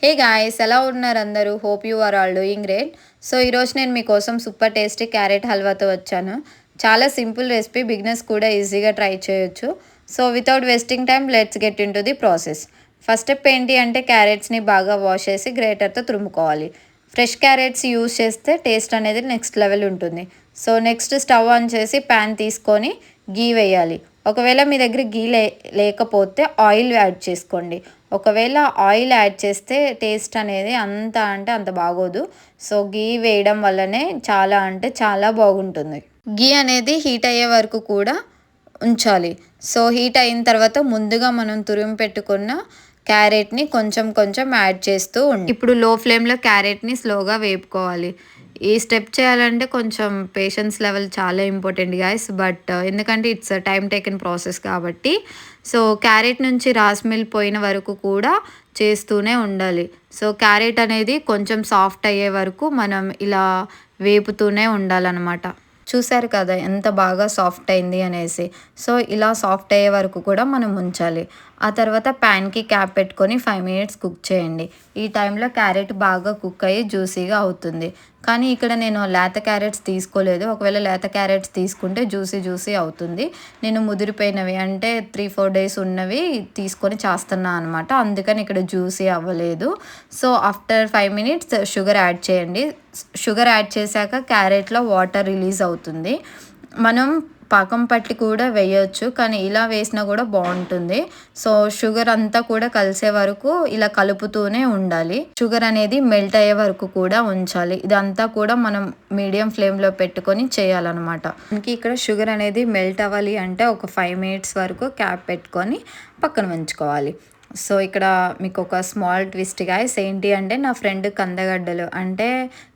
Hey guys, ఎలా ఉన్నారు అందరూ? Hope you are all doing great. So ఈరోజు నేను మీకోసం సూపర్ టేస్టీ క్యారెట్ హల్వాతో వచ్చాను. చాలా సింపుల్ రెసిపీ, బిగినర్స్ కూడా ఈజీగా ట్రై చేయొచ్చు. So without wasting time let's get in to the process. First step ఏంటి అంటే క్యారెట్స్ని బాగా వాష్ చేసి గ్రేటర్తో తురుముకోవాలి. ఫ్రెష్ క్యారెట్స్ యూస్ చేస్తే టేస్ట్ అనేది నెక్స్ట్ లెవెల్ ఉంటుంది. సో నెక్స్ట్ స్టవ్ ఆన్ చేసి ప్యాన్ తీసుకొని గీ వేయాలి. ఒకవేళ మీ దగ్గర గీ లేకపోతే ఆయిల్ యాడ్ చేసుకోండి. ఒకవేళ ఆయిల్ యాడ్ చేస్తే టేస్ట్ అనేది అంత బాగోదు. సో గీ వేయడం వల్లనే చాలా అంటే చాలా బాగుంటుంది. గీ అనేది హీట్ అయ్యే వరకు కూడా ఉంచాలి. సో హీట్ అయిన తర్వాత ముందుగా మనం తురిమి పెట్టుకున్న క్యారెట్ని కొంచెం కొంచెం యాడ్ చేస్తూ ఇప్పుడు లో ఫ్లేమ్లో క్యారెట్ని స్లోగా వేపుకోవాలి. ఈ స్టెప్ చేయాలంటే కొంచెం పేషెన్స్ లెవెల్ చాలా ఇంపార్టెంట్ గాయస్. బట్ ఎందుకంటే ఇట్స్ టైం టేకెన్ ప్రాసెస్ కాబట్టి సో క్యారెట్ నుంచి రాస్మిల్ పోయిన వరకు కూడా చేస్తూనే ఉండాలి. సో క్యారెట్ అనేది కొంచెం సాఫ్ట్ అయ్యే వరకు మనం ఇలా వేపుతూనే ఉండాలన్నమాట. చూసారు కదా ఎంత బాగా సాఫ్ట్ అయింది అనేసి. సో ఇలా సాఫ్ట్ అయ్యే వరకు కూడా మనం ఉంచాలి. ఆ తర్వాత ప్యాన్కి క్యాప్ పెట్టుకొని 5 మినిట్స్ కుక్ చేయండి. ఈ టైంలో క్యారెట్ బాగా కుక్ అయ్యి జ్యూసీగా అవుతుంది. కానీ ఇక్కడ నేను లేత క్యారెట్స్ తీసుకోలేదు. ఒకవేళ లేత క్యారెట్స్ తీసుకుంటే జ్యూసీ అవుతుంది. నేను ముదిరిపోయినవి అంటే 3-4 డేస్ ఉన్నవి తీసుకొని చేస్తున్నా అనమాట. అందుకని ఇక్కడ జ్యూసీ అవ్వలేదు. So after 5 minutes sugar add చేయండి. షుగర్ యాడ్ చేశాక క్యారెట్లో వాటర్ రిలీజ్ అవుతుంది. మనం పాకం పట్టి కూడా వేయొచ్చు, కానీ ఇలా వేసినా కూడా బాగుంటుంది. సో షుగర్ అంతా కూడా కలిసే వరకు ఇలా కలుపుతూనే ఉండాలి. షుగర్ అనేది మెల్ట్ అయ్యే వరకు కూడా ఉంచాలి. ఇదంతా కూడా మనం మీడియం ఫ్లేమ్లో పెట్టుకొని చేయాలన్నమాట. మనకి ఇక్కడ షుగర్ అనేది మెల్ట్ అవ్వాలి అంటే ఒక 5 మినిట్స్ వరకు క్యాప్ పెట్టుకొని పక్కన ఉంచుకోవాలి. సో ఇక్కడ మీకు ఒక స్మాల్ ట్విస్ట్ గాయ్స్, ఏంటి అంటే నా ఫ్రెండ్ కందగడ్డలు అంటే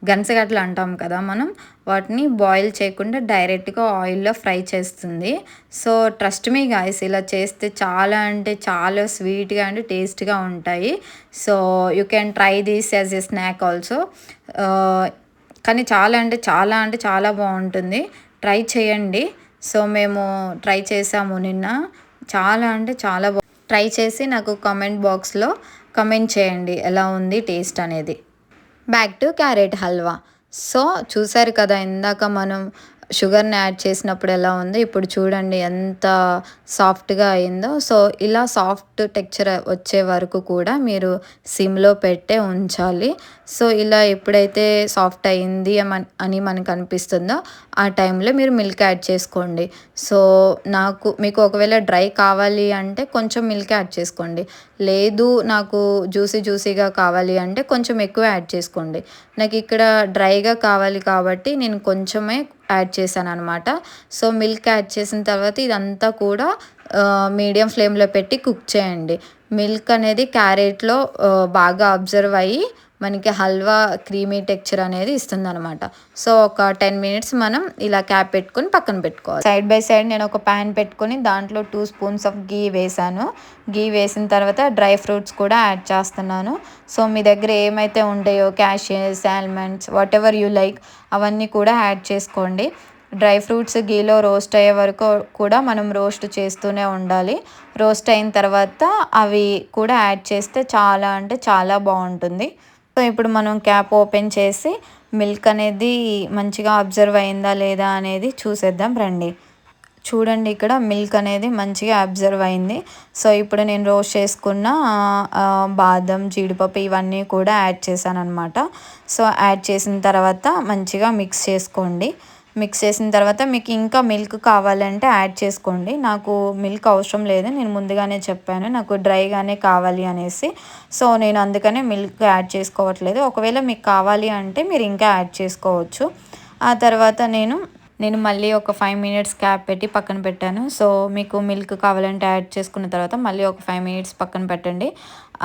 గన్సగడ్డలు అంటాం కదా మనం, వాటిని బాయిల్ చేయకుండా డైరెక్ట్గా ఆయిల్లో ఫ్రై చేస్తుంది. సో ట్రస్ట్ మీ గాయ్స్, ఇలా చేస్తే చాలా అంటే చాలా స్వీట్గా అండ్ టేస్ట్గా ఉంటాయి. So you can try this as a snack also. కానీ చాలా బాగుంటుంది. ట్రై చేయండి. సో మేము ట్రై చేసాము నిన్న. చాలా అంటే చాలా ట్రై చేసి నాకు కామెంట్ బాక్స్లో కమెంట్ చేయండి ఎలా ఉంది టేస్ట్ అనేది. Back to carrot halwa. So చూసారు కదా ఇందాక మనం షుగర్ని యాడ్ చేసినప్పుడు ఎలా ఉందో, ఇప్పుడు చూడండి ఎంత సాఫ్ట్గా అయిందో. సో ఇలా సాఫ్ట్ టెక్చర్ వచ్చే వరకు కూడా మీరు సిమ్లో పెట్టే ఉంచాలి. సో ఇలా ఎప్పుడైతే సాఫ్ట్ అయింది అని మనకు అనిపిస్తుందో ఆ టైంలో మీరు మిల్క్ యాడ్ చేసుకోండి. సో మీకు ఒకవేళ డ్రై కావాలి అంటే కొంచెం మిల్క్ యాడ్ చేసుకోండి. లేదు నాకు జ్యూసీగా కావాలి అంటే కొంచెం ఎక్కువ యాడ్ చేసుకోండి. నాకు ఇక్కడ డ్రైగా కావాలి కాబట్టి నేను కొంచెమే యాడ్ చేశాను అనమాట. సో మిల్క్ యాడ్ చేసిన తర్వాత ఇదంతా కూడా మీడియం ఫ్లేమ్లో పెట్టి కుక్ చేయండి. మిల్క్ అనేది క్యారెట్లో బాగా అబ్జర్వ్ అయ్యి మనకి హల్వా క్రీమీ టెక్చర్ అనేది ఇస్తుంది అనమాట. సో ఒక 10 మినిట్స్ మనం ఇలా క్యాప్ పెట్టుకొని పక్కన పెట్టుకోవాలి. సైడ్ బై సైడ్ నేను ఒక ప్యాన్ పెట్టుకొని దాంట్లో 2 స్పూన్స్ ఆఫ్ గీ వేసాను. గీ వేసిన తర్వాత డ్రై ఫ్రూట్స్ కూడా యాడ్ చేస్తున్నాను. సో మీ దగ్గర ఏమైతే ఉంటాయో cashews, almonds, whatever you like అవన్నీ కూడా యాడ్ చేసుకోండి. డ్రై ఫ్రూట్స్ గీలో రోస్ట్ అయ్యే వరకు కూడా మనం రోస్ట్ చేస్తూనే ఉండాలి. రోస్ట్ అయిన తర్వాత అవి కూడా యాడ్ చేస్తే చాలా అంటే చాలా బాగుంటుంది. సో ఇప్పుడు మనం క్యాప్ ఓపెన్ చేసి మిల్క్ అనేది మంచిగా అబ్జర్వ్ అయిందా లేదా అనేది చూసేద్దాం రండి. చూడండి ఇక్కడ మిల్క్ అనేది మంచిగా అబ్జర్వ్ అయింది. సో ఇప్పుడు నేను రోస్ట్ చేసుకున్న బాదం, జీడిపప్పు ఇవన్నీ కూడా యాడ్ చేశాను అనమాట. సో యాడ్ చేసిన తర్వాత మంచిగా మిక్స్ చేసుకోండి. మిక్స్ చేసిన తర్వాత మీకు ఇంకా మిల్క్ కావాలంటే యాడ్ చేసుకోండి. నాకు మిల్క్ అవసరం లేదు, నేను ముందుగానే చెప్పాను నాకు డ్రైగానే కావాలి అనేసి. సో నేను అందుకనే మిల్క్ యాడ్ చేసుకోవట్లేదు. ఒకవేళ మీకు కావాలి అంటే మీరు ఇంకా యాడ్ చేసుకోవచ్చు. ఆ తర్వాత నేను మళ్ళీ ఒక 5 మినిట్స్ క్యాప్ పెట్టి పక్కన పెట్టాను. సో మీకు మిల్క్ కావాలంటే యాడ్ చేసుకున్న తర్వాత మళ్ళీ ఒక 5 మినిట్స్ పక్కన పెట్టండి.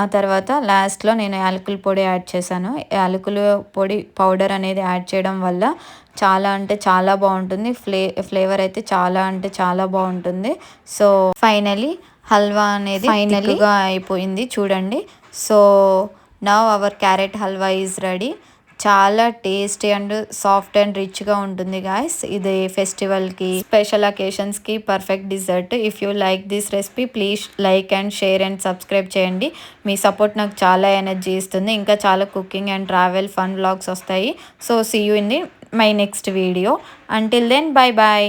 ఆ తర్వాత లాస్ట్లో నేను యాలకుల పొడి యాడ్ చేశాను. యాలకుల పొడి పౌడర్ అనేది యాడ్ చేయడం వల్ల చాలా అంటే చాలా బాగుంటుంది. ఫ్లేవర్ అయితే చాలా అంటే చాలా బాగుంటుంది. సో ఫైనలీ హల్వా అనేది ఫైనల్గా అయిపోయింది చూడండి. So now our carrot halwa is ready. చాలా టేస్టీ అండ్ సాఫ్ట్ అండ్ రిచ్గా ఉంటుంది గాయస్. ఇది ఫెస్టివల్కి, స్పెషల్ అకేషన్స్కి perfect dessert. If you like this recipe please like and share and subscribe చేయండి. మీ సపోర్ట్ నాకు చాలా ఎనర్జీ ఇస్తుంది. ఇంకా చాలా cooking and travel fun vlogs వస్తాయి. So see you in the my next video. Until then bye bye.